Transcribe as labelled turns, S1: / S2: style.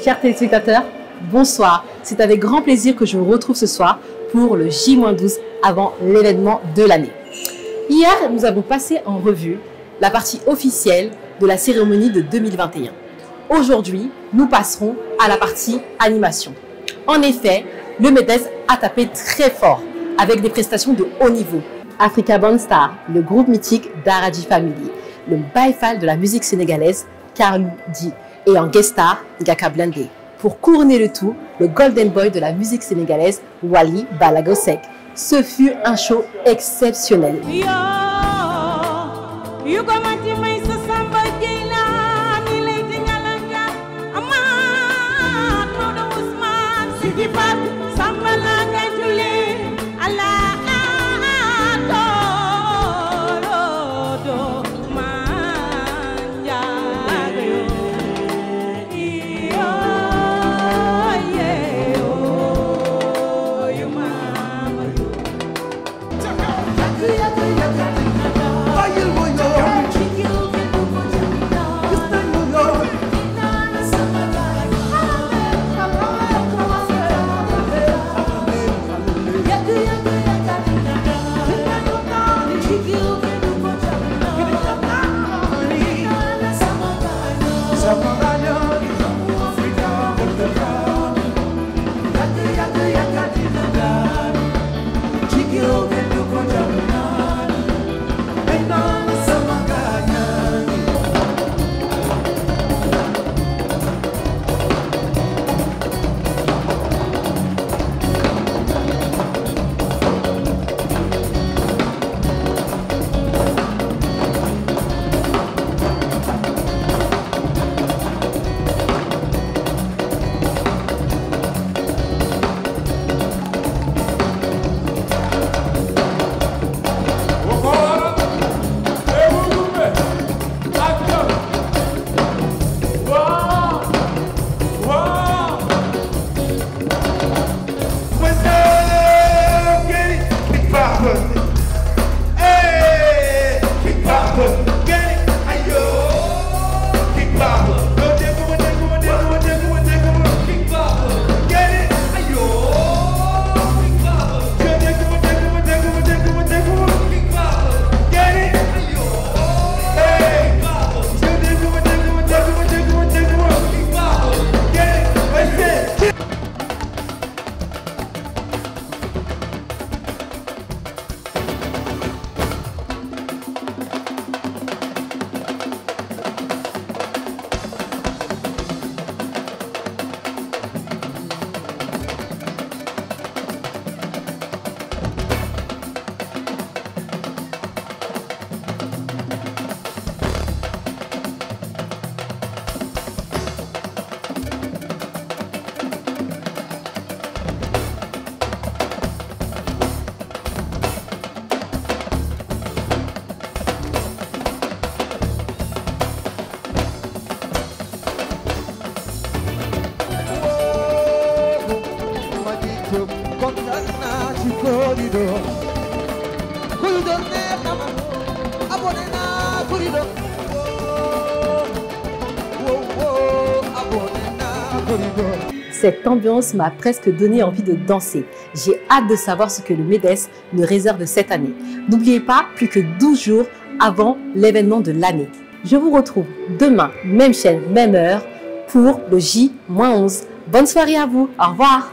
S1: Chers téléspectateurs, bonsoir. C'est avec grand plaisir que je vous retrouve ce soir pour le J-12 avant l'événement de l'année. Hier, nous avons passé en revue la partie officielle de la cérémonie de 2021. Aujourd'hui, nous passerons à la partie animation. En effet, le MEDES a tapé très fort avec des prestations de haut niveau. Africa Born Star, le groupe mythique d'Aradji Family, le Baïfal de la musique sénégalaise, Carlou D, et en guest star, Ngaka Blindé. Pour couronner le tout, le Golden Boy de la musique sénégalaise, Wally Ballago Seck. Ce fut un show exceptionnel. Cette ambiance m'a presque donné envie de danser. J'ai hâte de savoir ce que le MEDES nous réserve cette année. N'oubliez pas, plus que 12 jours avant l'événement de l'année. Je vous retrouve demain, même chaîne, même heure, pour le J-11. Bonne soirée à vous. Au revoir.